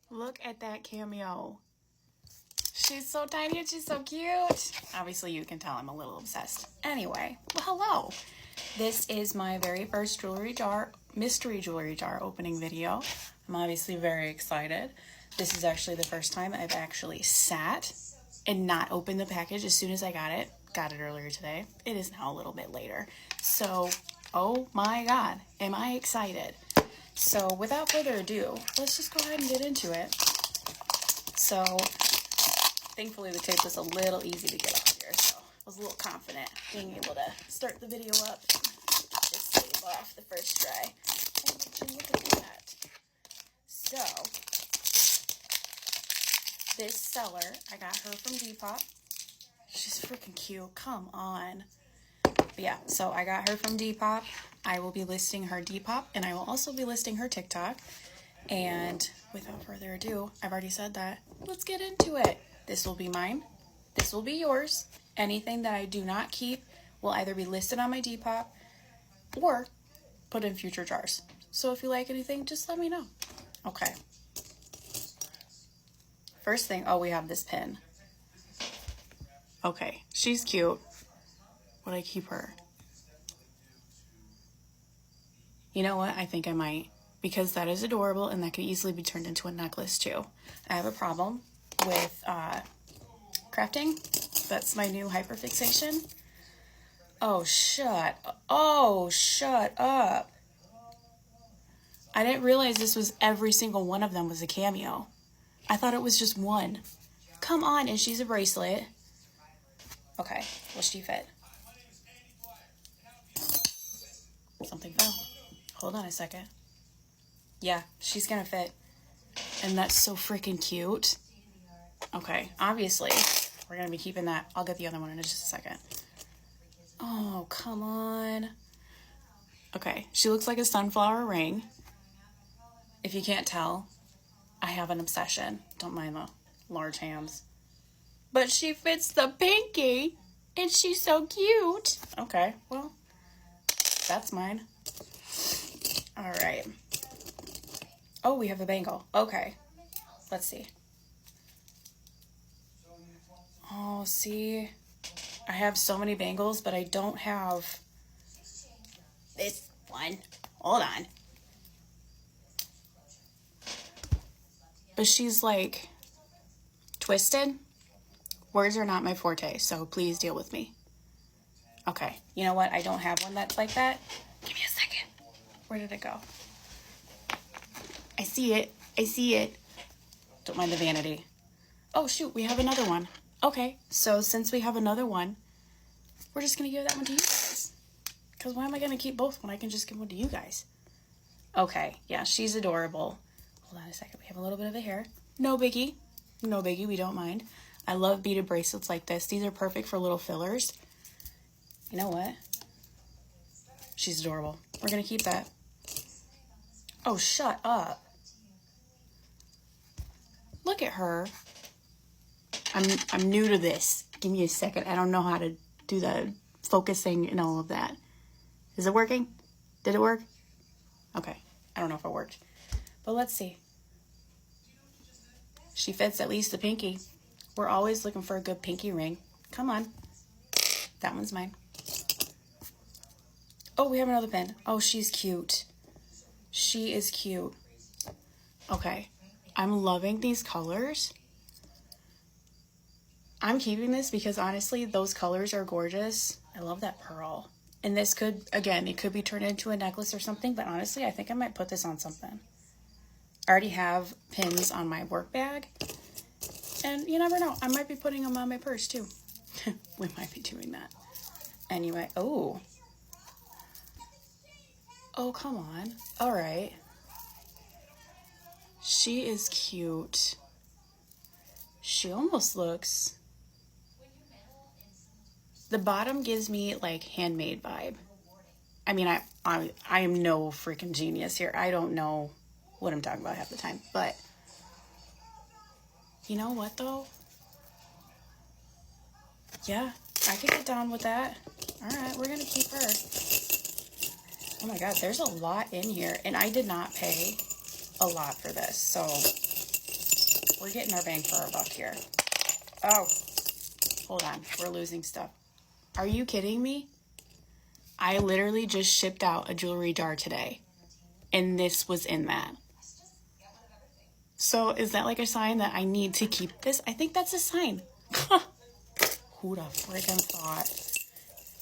Look at that cameo. She's so tiny and she's so cute. Obviously, you can tell I'm a little obsessed. Anyway, well, hello. This is my very first mystery jewelry jar opening video. I'm obviously very excited. This is actually the first time I've actually sat and not opened the package as soon as I got it. Got it earlier today. It is now a little bit later. So, oh my God, am I excited. So without further ado, let's just go ahead and get into it. So thankfully the tape was a little easy to get off here, so I was a little confident being able to start the video up, just tape off the first try. And look at that. So this seller, I got her from Depop. She's freaking cute. Come on. But yeah, so I got her from Depop. I will be listing her Depop, and I will also be listing her TikTok. And without further ado, I've already said that. Let's get into it. This will be mine. This will be yours. Anything that I do not keep will either be listed on my Depop or put in future jars. So if you like anything, just let me know. Okay. First thing, oh, we have this pin. Okay, she's cute. Would I keep her? You know what? I think I might, because that is adorable and that could easily be turned into a necklace too. I have a problem with crafting. That's my new hyperfixation. Oh, shut up. I didn't realize this was every single one of them was a cameo. I thought it was just one. Come on, and she's a bracelet. Okay, will she fit? Something fell. Hold on a second. Yeah, she's gonna fit. And that's so freaking cute. Okay, obviously, we're gonna be keeping that. I'll get the other one in just a second. Oh, come on. Okay, she looks like a sunflower ring. If you can't tell, I have an obsession. Don't mind the large hands. But she fits the pinky, and she's so cute. Okay, well, that's mine. All right. Oh, we have a bangle. Okay. Let's see. Oh, see. I have so many bangles, but I don't have this one. Hold on. But she's like twisted. Words are not my forte, so please deal with me. Okay. You know what? I don't have one that's like that. Give me a second. Where did it go? I see it. Don't mind the vanity. Oh, shoot. We have another one. Okay. So since we have another one, we're just going to give that one to you guys. Because why am I going to keep both when I can just give one to you guys? Okay. Yeah, she's adorable. Hold on a second. We have a little bit of the hair. No biggie. No biggie. We don't mind. I love beaded bracelets like this. These are perfect for little fillers. You know what? She's adorable. We're going to keep that. Oh, shut up. Look at her. I'm new to this. Give me a second. I don't know how to do the focusing and all of that. Is it working? Did it work? Okay. I don't know if it worked. But let's see. She fits at least the pinky. We're always looking for a good pinky ring. Come on. That one's mine. Oh, we have another pin. Oh, she's cute. She is cute. Okay. I'm loving these colors. I'm keeping this because honestly, those colors are gorgeous. I love that pearl. And this could, again, it could be turned into a necklace or something, but honestly, I think I might put this on something. I already have pins on my work bag. And you never know. I might be putting them on my purse too. We might be doing that. Anyway, oh. Oh, come on. All right. She is cute. She almost looks... The bottom gives me like handmade vibe. I mean, I am no freaking genius here. I don't know what I'm talking about half the time. But you know what though? Yeah, I could get down with that. All right, we're going to keep her. Oh my God, there's a lot in here. And I did not pay a lot for this. So we're getting our bang for our buck here. Oh, hold on. We're losing stuff. Are you kidding me? I literally just shipped out a jewelry jar today, and this was in that. So is that like a sign that I need to keep this? I think that's a sign. Who the freaking thought?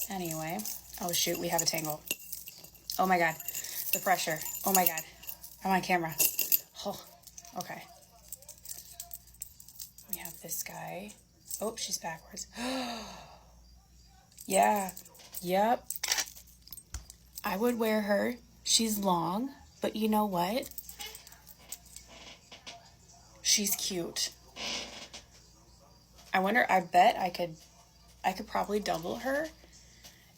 Anyway. Oh, shoot. We have a tangle. Oh, my God. The pressure. Oh, my God. I'm on camera. Oh, okay. We have this guy. Oh, she's backwards. Yeah. Yep. I would wear her. She's long, but you know what? She's cute. I wonder, I bet I could probably double her.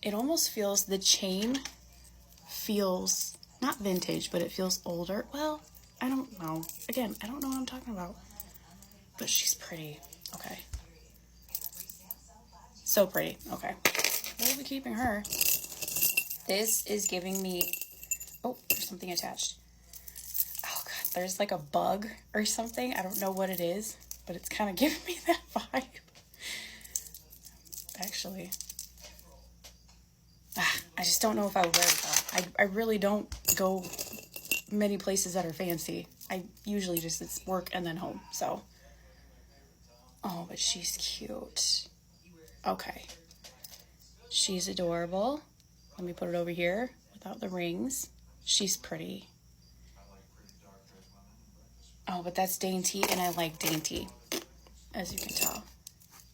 It almost feels, the chain feels not vintage, but it feels older. Well, I don't know. Again, I don't know what I'm talking about. But she's pretty. Okay. So pretty. Okay. We'll be keeping her. This is giving me... Oh, there's something attached. Oh, God. There's like a bug or something. I don't know what it is, but it's kind of giving me that vibe. Actually. I just don't know if I would wear it, though. I really don't go many places that are fancy. I usually just, it's work and then home, so... Oh, but she's cute. Okay. She's adorable. Let me put it over here without the rings. She's pretty. Oh, but that's dainty, and I like dainty, as you can tell.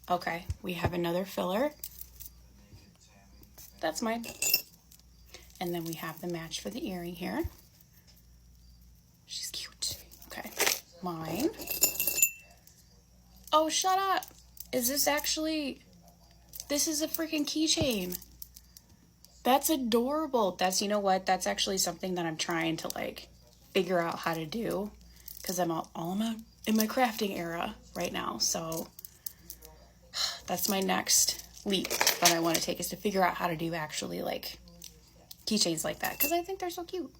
Okay, we have another filler. That's mine. And then we have the match for the earring here. She's cute. Okay, mine. Oh, shut up. Is this actually... This is a freaking keychain. That's adorable. That's, you know what? That's actually something that I'm trying to, like, figure out how to do. Because I'm all in my crafting era right now. So, that's my next leap that I want to take, is to figure out how to do actually, like, keychains like that. Because I think they're so cute.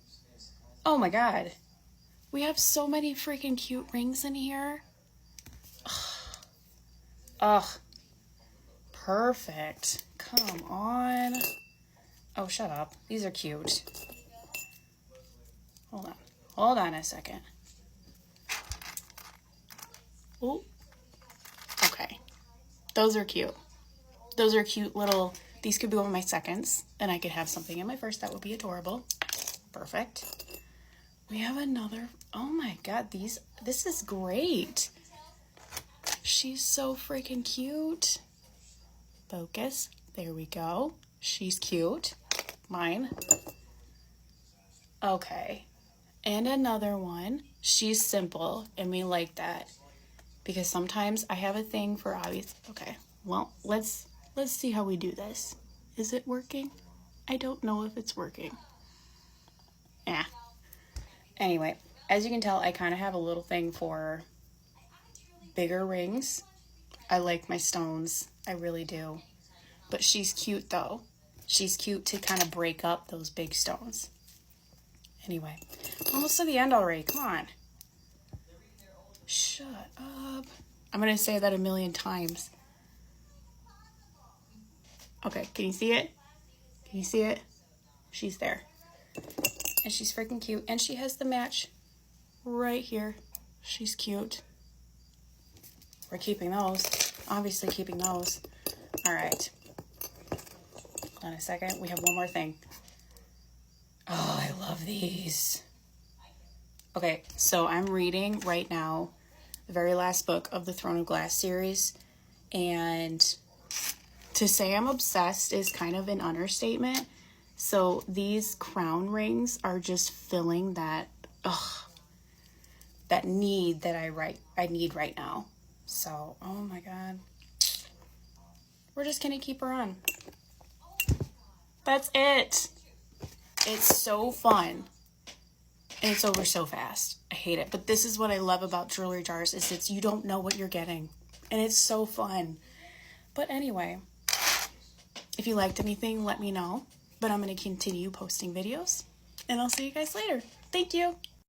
Oh, my God. We have so many freaking cute rings in here. Ugh. Perfect. Come on. Oh, shut up. These are cute. Hold on. Hold on a second. Oh. Okay. Those are cute. Those are cute little... These could be one of my seconds, and I could have something in my first. That would be adorable. Perfect. We have another... Oh my God. This is great. She's so freaking cute. Focus. There we go. She's cute. Mine. Okay. And another one. She's simple, and we like that. Because sometimes I have a thing for obvious... Okay. Well, let's see how we do this. Is it working? I don't know if it's working. Yeah. Anyway, as you can tell, I kind of have a little thing for bigger rings. I like my stones. I really do. But she's cute, though. She's cute to kind of break up those big stones. Anyway, almost to the end already. Come on. Shut up. I'm going to say that a million times. Okay, can you see it? Can you see it? She's there. And she's freaking cute. And she has the match right here. She's cute. We're keeping those. Obviously keeping those. All right. Hold on a second. We have one more thing. Oh, I love these. Okay, so I'm reading right now the very last book of the Throne of Glass series. And to say I'm obsessed is kind of an understatement. So these crown rings are just filling that, that need that I need right now. So, oh my God. We're just going to keep her on. That's it. It's so fun. And it's over so fast. I hate it. But this is what I love about jewelry jars, is it's, you don't know what you're getting. And it's so fun. But anyway, if you liked anything, let me know. But I'm going to continue posting videos. And I'll see you guys later. Thank you.